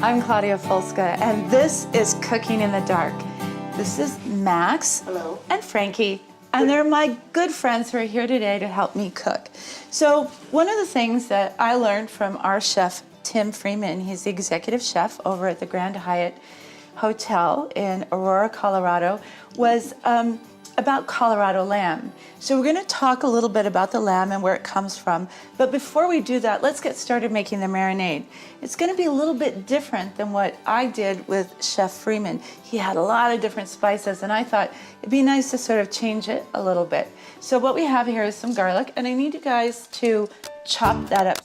I'm Claudia Folska, and this is Cooking in the Dark. This is Max. Hello. And Frankie, and they're my good friends who are here today to help me cook. So one of the things that I learned from our chef, Tim Freeman, he's the executive chef over at the Grand Hyatt Hotel in Aurora, Colorado, was about Colorado lamb. So we're gonna talk a little bit about the lamb and where it comes from. But before we do that, let's get started making the marinade. It's gonna be a little bit different than what I did with Chef Freeman. He had a lot of different spices, and I thought it'd be nice to sort of change it a little bit. So what we have here is some garlic, and I need you guys to chop that up.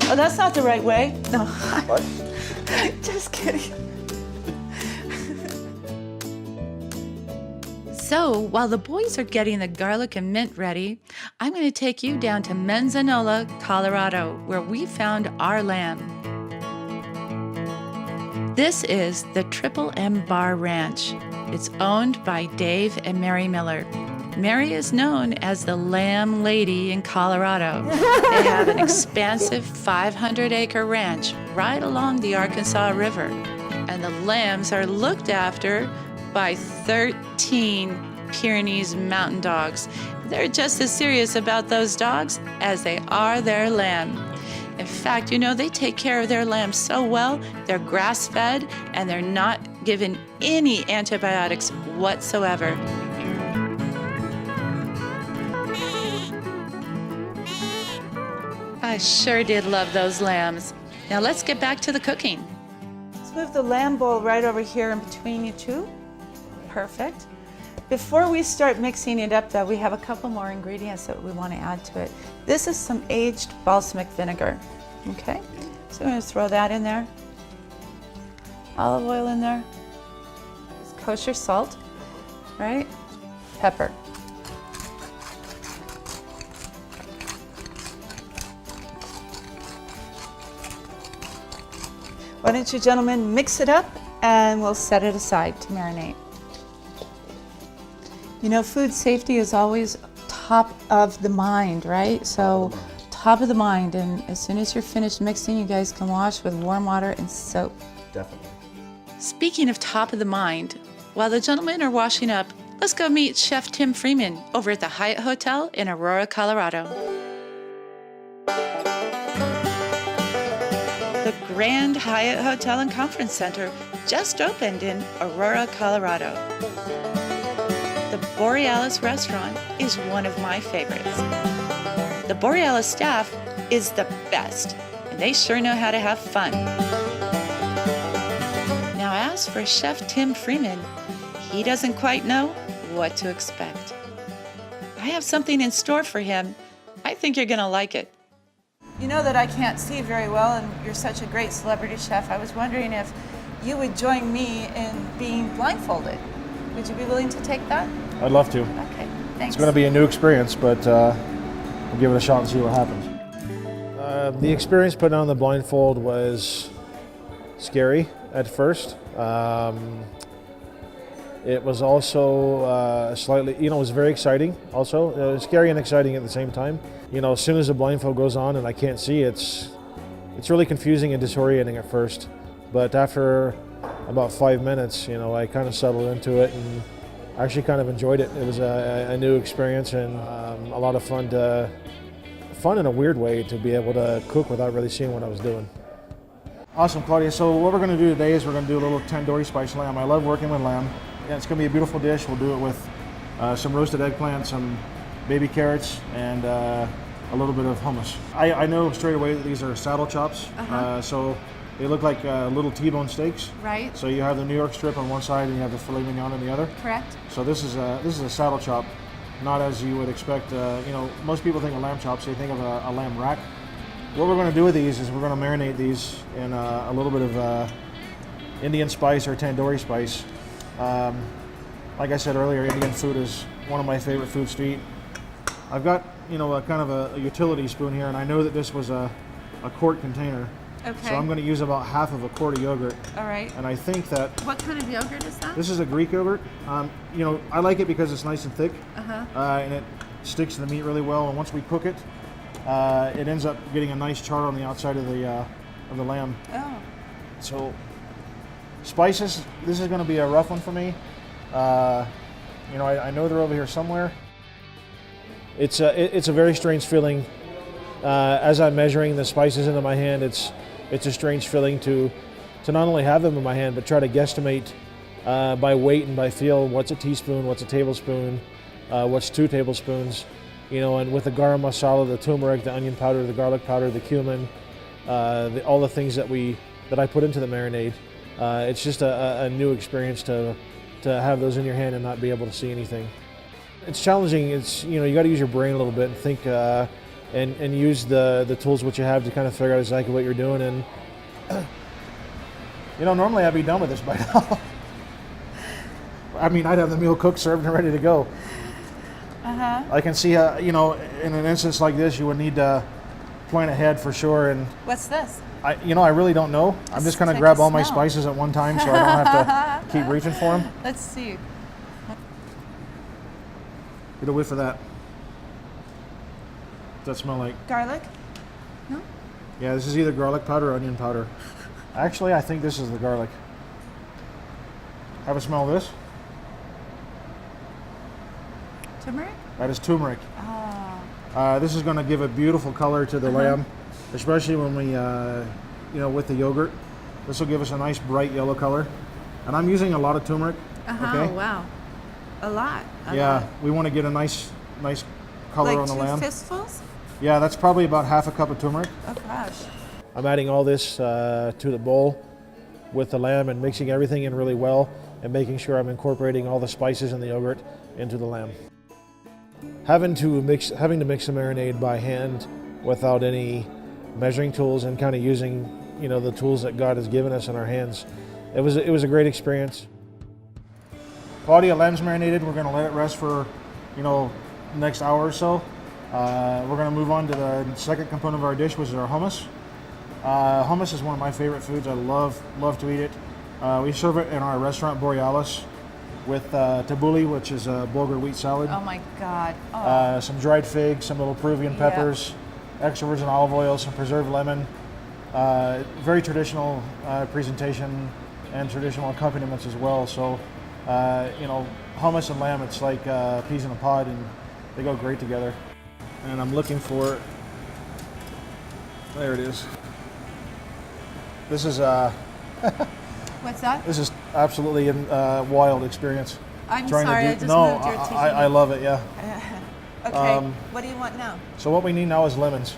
Oh, that's not the right way. No. What? Just kidding. So while the boys are getting the garlic and mint ready, I'm going to take you down to Manzanola, Colorado, where we found our lamb. This is the Triple M Bar Ranch. It's owned by Dave and Mary Miller. Mary is known as the Lamb Lady in Colorado. They have an expansive 500-acre ranch right along the Arkansas River. And the lambs are looked after by 13 Pyrenees mountain dogs. They're just as serious about those dogs as they are their lamb. In fact, you know, they take care of their lambs so well, they're grass-fed and they're not given any antibiotics whatsoever. I sure did love those lambs. Now let's get back to the cooking. Let's move the lamb bowl right over here in between you two. Perfect. Before we start mixing it up though, we have a couple more ingredients that we want to add to it. This is some aged balsamic vinegar, okay? So I'm going to throw that in there. Olive oil in there. Kosher salt, right? Pepper. Why don't you gentlemen mix it up and we'll set it aside to marinate. You know, food safety is always top of the mind, right? So top of the mind, and as soon as you're finished mixing, you guys can wash with warm water and soap. Definitely. Speaking of top of the mind, while the gentlemen are washing up, let's go meet Chef Tim Freeman over at the Hyatt Hotel in Aurora, Colorado. The Grand Hyatt Hotel and Conference Center just opened in Aurora, Colorado. The Borealis restaurant is one of my favorites. The Borealis staff is the best, and they sure know how to have fun. Now, as for Chef Tim Freeman, he doesn't quite know what to expect. I have something in store for him. I think you're gonna like it. You know that I can't see very well, and you're such a great celebrity chef. I was wondering if you would join me in being blindfolded. Would you be willing to take that? I'd love to. Okay, thanks. It's going to be a new experience, but we'll give it a shot and see what happens. The experience putting on the blindfold was scary at first. It was also slightly, it was very exciting also. Scary and exciting at the same time. As soon as the blindfold goes on and I can't see, it's really confusing and disorienting at first. But after about 5 minutes, I kind of settled into it and actually kind of enjoyed it. It was a new experience and a lot of fun in a weird way to be able to cook without really seeing what I was doing. Awesome, Claudia. So what we're going to do today is we're going to do a little tandoori spice lamb. I love working with lamb. Yeah, it's going to be a beautiful dish. We'll do it with some roasted eggplant, some baby carrots, and a little bit of hummus. I know straight away that these are saddle chops. So they look like little T-bone steaks. Right. So you have the New York strip on one side and you have the filet mignon on the other. Correct. So this is a saddle chop, not as you would expect. Most people think of lamb chops, they think of a lamb rack. What we're going to do with these is we're going to marinate these in a little bit of Indian spice or tandoori spice. Like I said earlier, Indian food is one of my favorite foods to eat. I've got a kind of a utility spoon here, and I know that this was a quart container. Okay. So I'm going to use about half of a quart of yogurt. All right. And I think that What kind of yogurt is that? this is a Greek yogurt. You know, I like it because it's nice and thick, and it sticks to the meat really well. And once we cook it, it ends up getting a nice char on the outside of the lamb. Oh. So spices, this is going to be a rough one for me. You know, I know they're over here somewhere. It's a very strange feeling. As I'm measuring the spices into my hand, it's a strange feeling to not only have them in my hand, but try to guesstimate by weight and by feel what's a teaspoon, what's a tablespoon, what's 2 tablespoons. You know, and with the garam masala, the turmeric, the onion powder, the garlic powder, the cumin, all the things that I put into the marinade. It's just a new experience to have those in your hand and not be able to see anything. It's challenging. It's, you know, you got to use your brain a little bit and think and use the tools which you have to kind of figure out exactly what you're doing. And you know, normally I'd be done with this by now. I mean, I'd have the meal cooked, served, and ready to go. I can see, you know, in an instance like this, you would need to plan ahead for sure. And What's this? you know, I really don't know. I'm just going to grab all my spices at one time so I don't have to keep reaching for them. Let's see. Get a whiff of that. What's that smell like? Garlic? No? Yeah, this is either garlic powder or onion powder. Actually, I think this is the garlic. Have a smell of this? Turmeric? That is turmeric. Oh. This is going to give a beautiful color to the lamb, especially when we, you know, with the yogurt. This will give us a nice bright yellow color. And I'm using a lot of turmeric. Okay? Wow. A lot. Yeah, we want to get a nice color like on the lamb. 2 fistfuls? Yeah, that's probably about half a cup of turmeric. Oh gosh. I'm adding all this to the bowl with the lamb and mixing everything in really well and making sure I'm incorporating all the spices and the yogurt into the lamb. Having to mix the marinade by hand without any measuring tools and kind of using, you know, the tools that God has given us in our hands, it was a great experience. Claudia, lamb's marinated. We're going to let it rest for, you know, the next hour or so. We're going to move on to the second component of our dish, which is our hummus. Hummus is one of my favorite foods. I love to eat it. We serve it in our restaurant Borealis with tabbouleh, which is a Bulgur wheat salad. Oh my God. Oh. Some dried figs, some little Peruvian peppers, extra virgin olive oil, some preserved lemon. Very traditional presentation and traditional accompaniments as well. So, you know, hummus and lamb, it's like peas in a pod, and they go great together. And I'm looking for, there it is. This is What's that? this is absolutely a wild experience. I'm Trying sorry, to I do, just no, moved your teaching. I love it, yeah. Okay, what do you want now? So what we need now is lemons.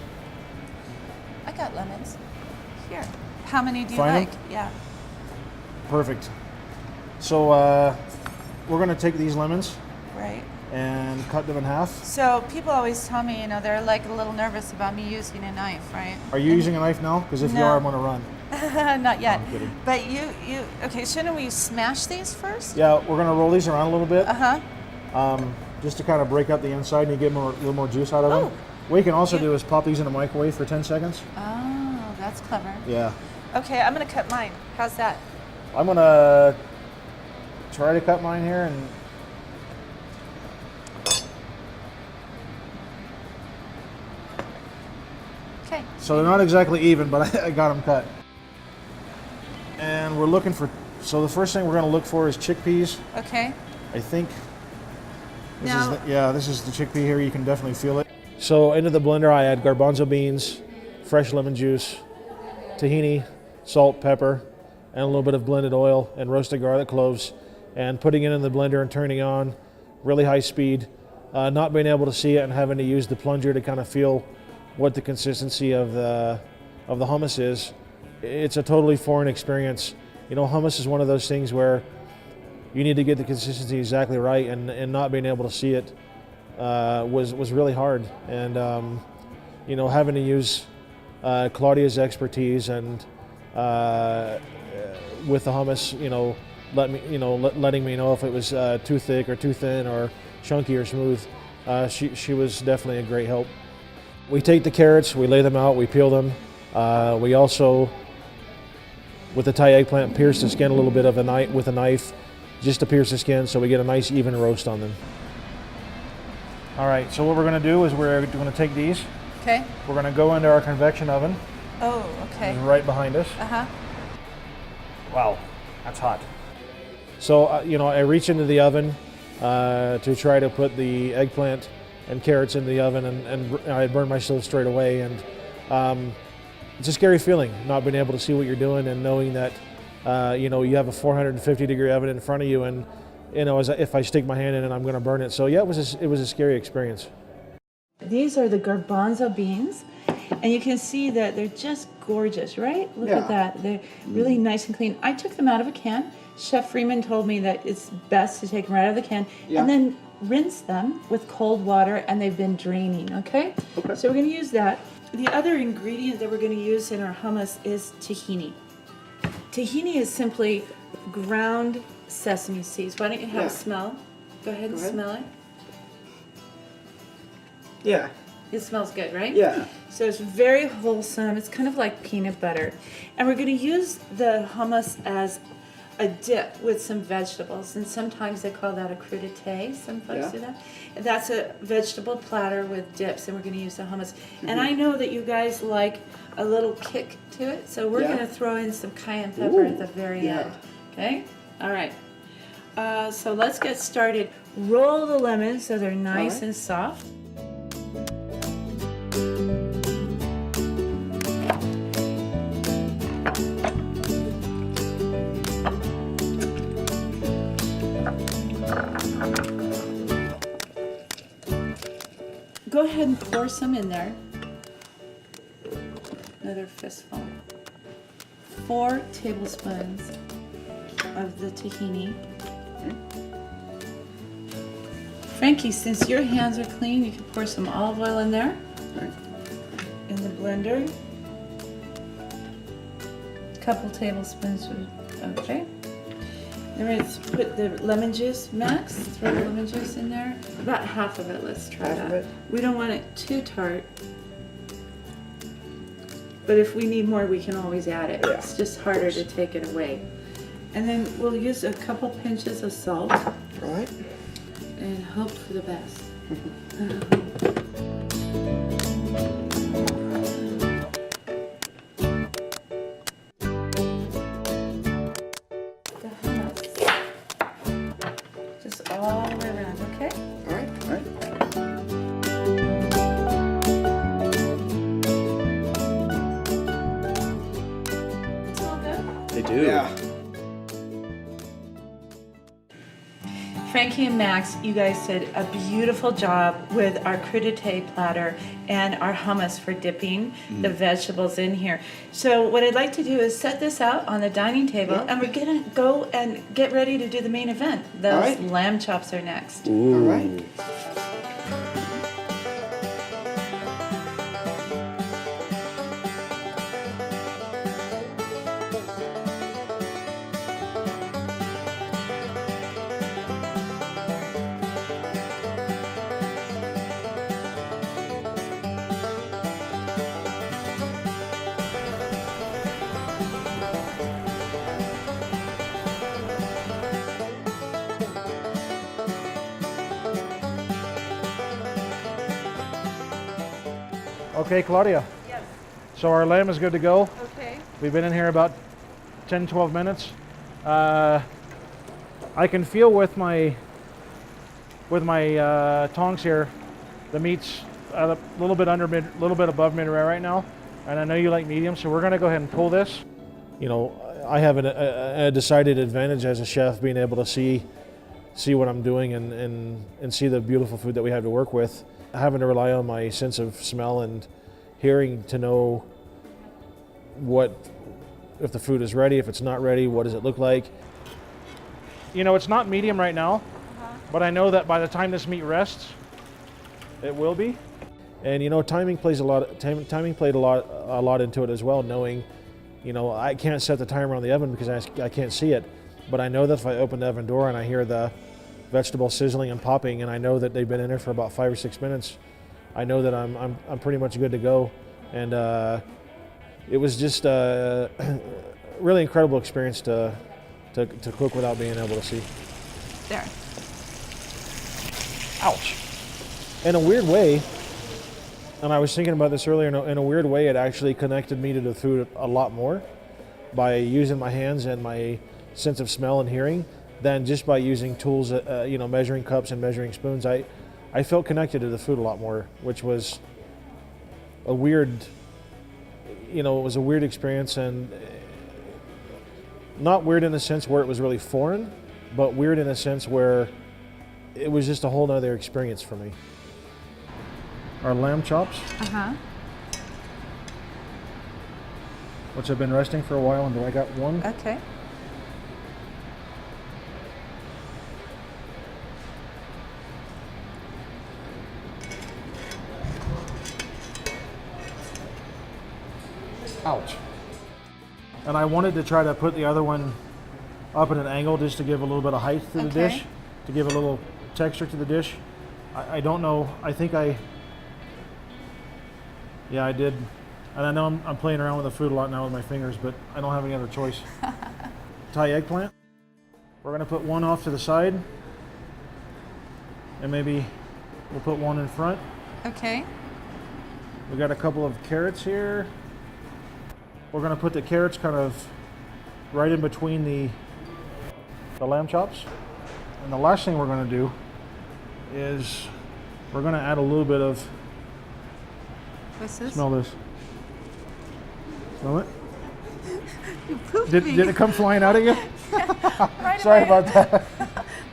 I got lemons. Here. How many do you Find like? 'em? Yeah. Perfect. So we're going to take these lemons Right. and cut them in half. So people always tell me, you know, they're like a little nervous about me using a knife, right? Are you using a knife now? Because if you No. are, I'm going to run. Not yet. I'm kidding. But okay, shouldn't we smash these first? Yeah, we're going to roll these around a little bit. Uh-huh. Just to kind of break up the inside and you get a little more juice out of Oh. them. What you can also do is pop these in the microwave for 10 seconds. Oh, that's clever. Yeah. Okay, I'm gonna cut mine. How's that? I'm going to try to cut mine here and Okay. so they're not exactly even, but I got them cut. And we're looking for, so the first thing we're going to look for is chickpeas. Okay. I think this Now- is this is the chickpea here. You can definitely feel it. So into the blender I add garbanzo beans, fresh lemon juice, tahini, salt, pepper, and a little bit of blended oil and roasted garlic cloves, and putting it in the blender and turning on really high speed, not being able to see it and having to use the plunger to kind of feel what the consistency of the hummus is. It's a totally foreign experience. You know, hummus is one of those things where you need to get the consistency exactly right, and not being able to see it was really hard. And you know, having to use Claudia's expertise and with the hummus, you know, letting me know if it was too thick or too thin or chunky or smooth. She was definitely a great help. We take the carrots, we lay them out, we peel them, We also, with the Thai eggplant, pierce the skin a little bit with a knife, just to pierce the skin so we get a nice even roast on them. All right, so what we're gonna do is we're gonna take these. Okay. We're gonna go into our convection oven. Oh, okay. It's right behind us. Uh-huh. Wow, that's hot. So, I reach into the oven to try to put the eggplant and carrots in the oven, and I burn my stove straight away. And it's a scary feeling, not being able to see what you're doing and knowing that, you have a 450-degree oven in front of you, and, if I stick my hand in it, I'm going to burn it. So, yeah, it was a scary experience. These are the garbanzo beans, and you can see that they're just gorgeous, right? Look at that. They're really nice and clean. I took them out of a can. Chef Freeman told me that it's best to take them right out of the can and then rinse them with cold water, and they've been draining, okay? So we're going to use that. The other ingredient that we're going to use in our hummus is tahini. Tahini is simply ground sesame seeds. Why don't you have a smell? Go ahead and smell it. Yeah. It smells good, right? Yeah. So it's very wholesome. It's kind of like peanut butter. And we're going to use the hummus as a dip with some vegetables. And sometimes they call that a crudité. Some folks do that. And that's a vegetable platter with dips, and we're going to use the hummus. And I know that you guys like a little kick to it, so we're going to throw in some cayenne pepper at the very end. Okay? All right. So let's get started. Roll the lemons so they're nice and soft. Go ahead and pour some in there. Another fistful. 4 tablespoons of the tahini. Frankie, since your hands are clean, you can pour some olive oil in there. In the blender. A couple tablespoons of, okay. Then we're going to put the lemon juice, Max. Throw the lemon juice in there. About half of it, let's try that. We don't want it too tart. But if we need more, we can always add it. It's just harder to take it away. And then we'll use a couple pinches of salt. Right. And hope for the best. Just all the way around, okay? All right. All right. Smell good? They do. Yeah. Frankie and Max, you guys did a beautiful job with our crudité platter and our hummus for dipping the vegetables in here. So what I'd like to do is set this out on the dining table, and we're gonna go and get ready to do the main event. Those lamb chops are next. Ooh. All right. Okay, Claudia. Yes. So our lamb is good to go. Okay. We've been in here about 10, 12 minutes. I can feel with my tongs here, the meat's a little bit above mid-rare right now, and I know you like medium, so we're going to go ahead and pull this. I have a decided advantage as a chef, being able to see what I'm doing and see the beautiful food that we have to work with. Having to rely on my sense of smell and hearing to know if the food is ready, if it's not ready, what does it look like. It's not medium right now, but I know that by the time this meat rests, it will be. And timing plays a lot. Timing played a lot into it as well. Knowing, I can't set the timer on the oven because I can't see it, but I know that if I open the oven door and I hear the vegetables sizzling and popping, and I know that they've been in there for about 5 or 6 minutes, I know that I'm pretty much good to go. And it was just a really incredible experience to cook without being able to see. There. Ouch. In a weird way, and I was thinking about this earlier, in a weird way it actually connected me to the food a lot more by using my hands and my sense of smell and hearing than just by using tools, measuring cups and measuring spoons. I felt connected to the food a lot more, which was a weird, it was a weird experience, and not weird in the sense where it was really foreign, but weird in a sense where it was just a whole nother experience for me. Our lamb chops, which have been resting for a while, and I got one. Okay. Ouch. And I wanted to try to put the other one up at an angle just to give a little bit of height to the Okay. dish, to give a little texture to the dish. I don't know, I think I did. And I know I'm playing around with the food a lot now with my fingers, but I don't have any other choice. Thai eggplant. We're gonna put one off to the side, and maybe we'll put one in front. Okay. We got a couple of carrots here. We're gonna put the carrots kind of right in between the lamb chops. And the last thing we're gonna do is we're gonna add a little bit of, What's this? smell this. Smell it? You pooped Did me. it come flying out at you? Right Sorry away. about that.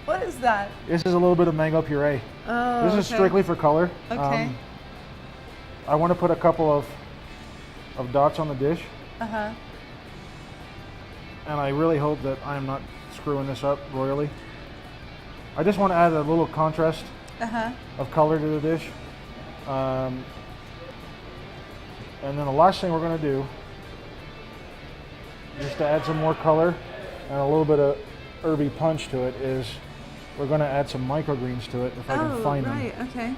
What is that? This is a little bit of mango puree. Oh, This is strictly for color. Okay. I want to put a couple of dots on the dish, Uh-huh. and I really hope that I'm not screwing this up royally. I just want to add a little contrast Uh-huh. of color to the dish. And then the last thing we're going to do, just to add some more color and a little bit of herby punch to it, is we're going to add some microgreens to it if I can find them. right. Okay.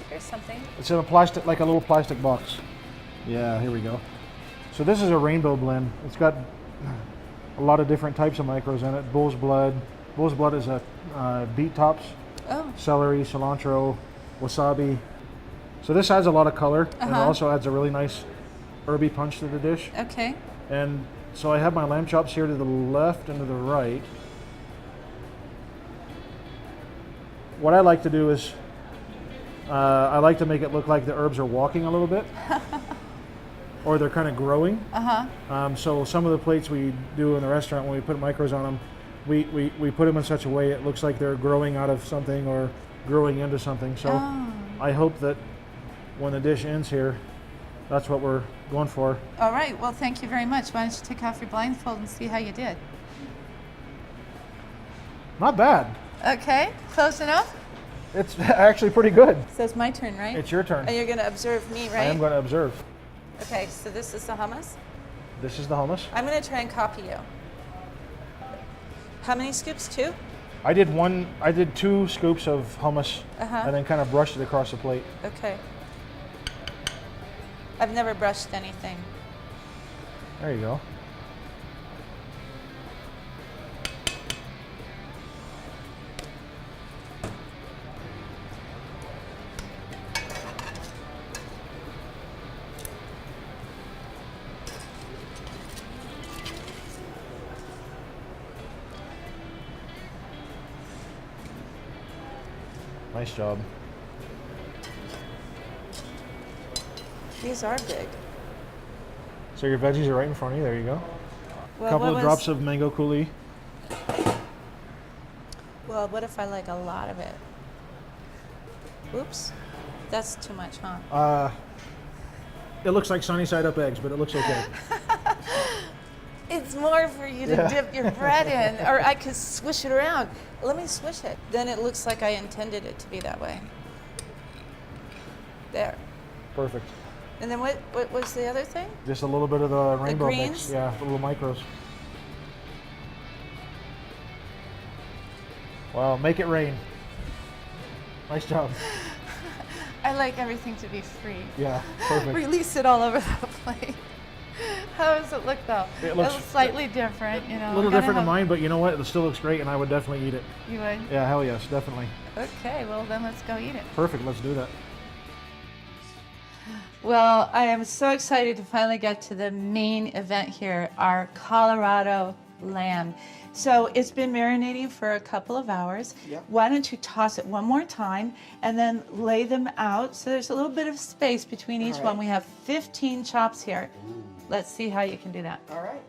Here's something. It's in a plastic, like a little plastic box. Yeah, here we go. So this is a rainbow blend. It's got a lot of different types of micros in it. Bull's blood. Bull's blood is a beet tops, Oh. celery, cilantro, wasabi. So this adds a lot of color, and it Uh-huh. also adds a really nice herby punch to the dish. Okay. And so I have my lamb chops here to the left and to the right. What I like to do is I like to make it look like the herbs are walking a little bit, or they're kind of growing. So some of the plates we do in the restaurant, when we put micros on them, we put them in such a way it looks like they're growing out of something or growing into something. So I hope that when the dish ends here, that's what we're going for. All right. Well, thank you very much. Why don't you take off your blindfold and see how you did? Not bad. Okay. Close enough? It's actually pretty good. So it's my turn, right? It's your turn. And you're going to observe me, I right? am going to observe. Okay. So this is the hummus. This is the hummus. I'm going to try and copy you. How many scoops? 2? I did 2 scoops of hummus Uh-huh. and then kind of brushed it across the plate. Okay. I've never brushed anything. There you go. Nice job. These are big. So your veggies are right in front of you. There you go. Well, Couple of drops of mango coulis. Well, what if I like a lot of it? Oops. That's too much, huh? It looks like sunny side up eggs, but it looks okay. It's more for you to dip your bread in, or I could swish it around. Let me swish it. Then it looks like I intended it to be that way. There. Perfect. And then what was the other thing? Just a little bit of the rainbow mix. greens? Yeah, the little micros. Wow, make it rain. Nice job. I like everything to be free. Yeah, perfect. Release it all over the plate. How does it look though? It looks slightly different, you know. a little different than mine, but you know what? It still looks great, and I would definitely eat it. You would? Yeah, hell yes, definitely. Okay, well then let's go eat it. Perfect, let's do that. Well, I am so excited to finally get to the main event here, our Colorado lamb. So it's been marinating for a couple of hours. Yep. Why don't you toss it one more time and then lay them out so there's a little bit of space between each All one. right. We have 15 chops here. Let's see how you can do that. All right.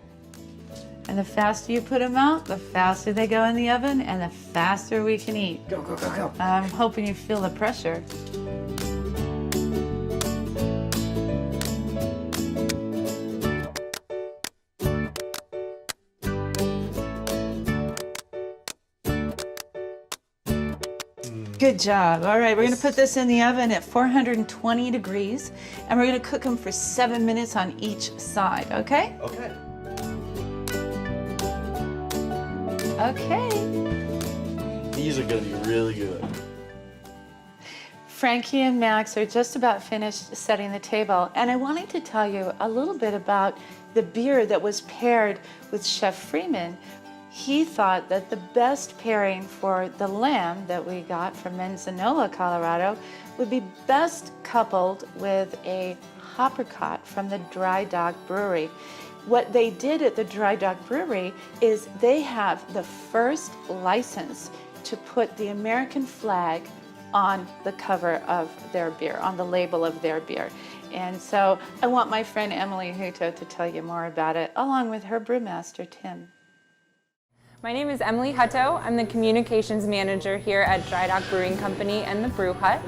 And the faster you put them out, the faster they go in the oven and the faster we can eat. Go, go, go, go. I'm hoping you feel the pressure. Good job. All right, we're going to put this in the oven at 420 degrees, and we're going to cook them for 7 minutes on each side, okay? Okay. Okay. These are gonna be really good. Frankie and Max are just about finished setting the table, and I wanted to tell you a little bit about the beer that was paired with Chef Freeman. He thought that the best pairing for the lamb that we got from Manzanola, Colorado, would be best coupled with a Hoppercott from the Dry Dock Brewery. What they did at the Dry Dock Brewery is they have the first license to put the American flag on the cover of their beer, on the label of their beer. And so I want my friend Emily Hutto to tell you more about it, along with her brewmaster, Tim. My name is Emily Hutto. I'm the communications manager here at Dry Dock Brewing Company and the Brew Hut.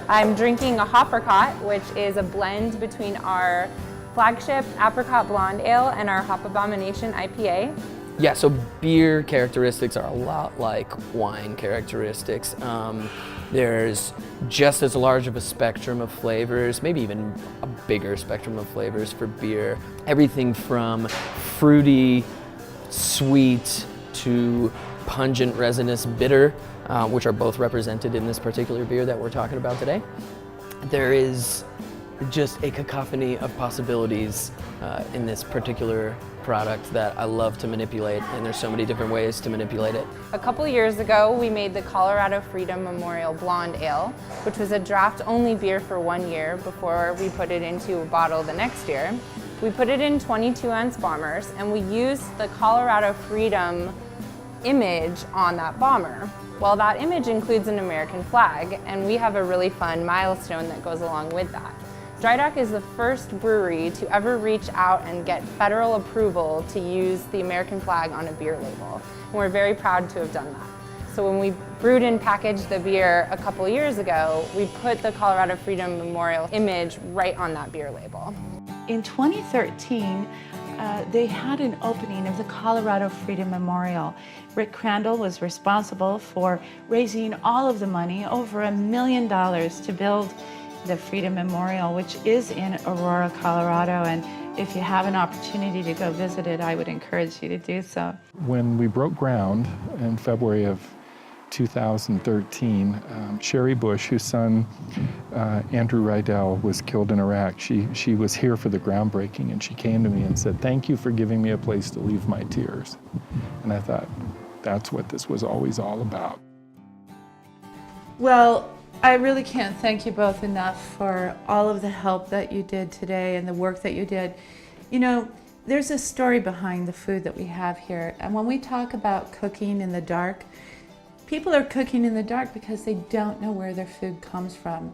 I'm drinking a Hoppercott, which is a blend between our flagship Apricot Blonde Ale and our Hop Abomination IPA. Yeah, so beer characteristics are a lot like wine characteristics. There's just as large of a spectrum of flavors, maybe even a bigger spectrum of flavors for beer. Everything from fruity, sweet, to pungent, resinous, bitter, which are both represented in this particular beer that we're talking about today. There is just a cacophony of possibilities in this particular product that I love to manipulate, and there's so many different ways to manipulate it. A couple years ago, we made the Colorado Freedom Memorial Blonde Ale, which was a draft-only beer for 1 year before we put it into a bottle the next year. We put it in 22-ounce bombers, and we used the Colorado Freedom image on that bomber. Well, that image includes an American flag, and we have a really fun milestone that goes along with that. Dry Dock is the first brewery to ever reach out and get federal approval to use the American flag on a beer label, and we're very proud to have done that. So when we brewed and packaged the beer a couple years ago, we put the Colorado Freedom Memorial image right on that beer label. In 2013, they had an opening of the Colorado Freedom Memorial. Rick Crandall was responsible for raising all of the money, over $1 million, to build the Freedom Memorial, which is in Aurora, Colorado. And if you have an opportunity to go visit it, I would encourage you to do so. When we broke ground in February of 2013, Sherry Bush, whose son Andrew Rydell was killed in Iraq, she was here for the groundbreaking, and she came to me and said, "Thank you for giving me a place to leave my tears." And I thought, that's what this was always all about. Well, I really can't thank you both enough for all of the help that you did today and the work that you did. You know, there's a story behind the food that we have here, and when we talk about cooking in the dark, people are cooking in the dark because they don't know where their food comes from.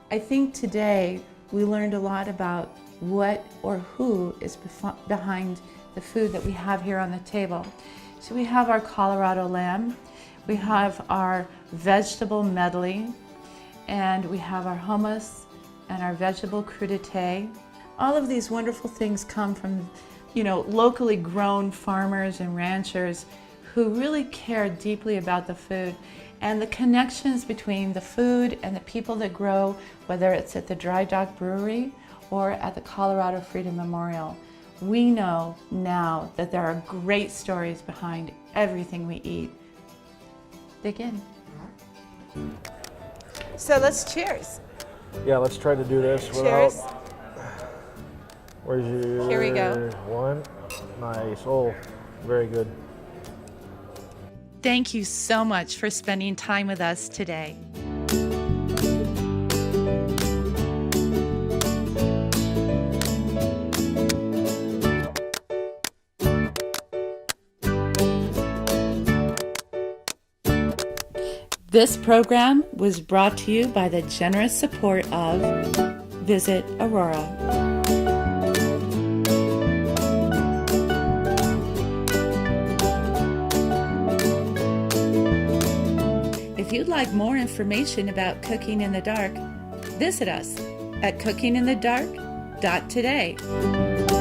I think today we learned a lot about what or who is behind the food that we have here on the table. So we have our Colorado lamb, we have our vegetable medley, and we have our hummus and our vegetable crudité. All of these wonderful things come from, you know, locally grown farmers and ranchers who really care deeply about the food and the connections between the food and the people that grow, whether it's at the Dry Dock Brewery or at the Colorado Freedom Memorial. We know now that there are great stories behind everything we eat. Dig in. So let's cheers. Yeah, let's try to do this Cheers. without. Where's your Here we go. one? Nice. Oh, very good. Thank you so much for spending time with us today. This program was brought to you by the generous support of Visit Aurora. If you'd like more information about cooking in the dark, visit us at cookinginthedark.today.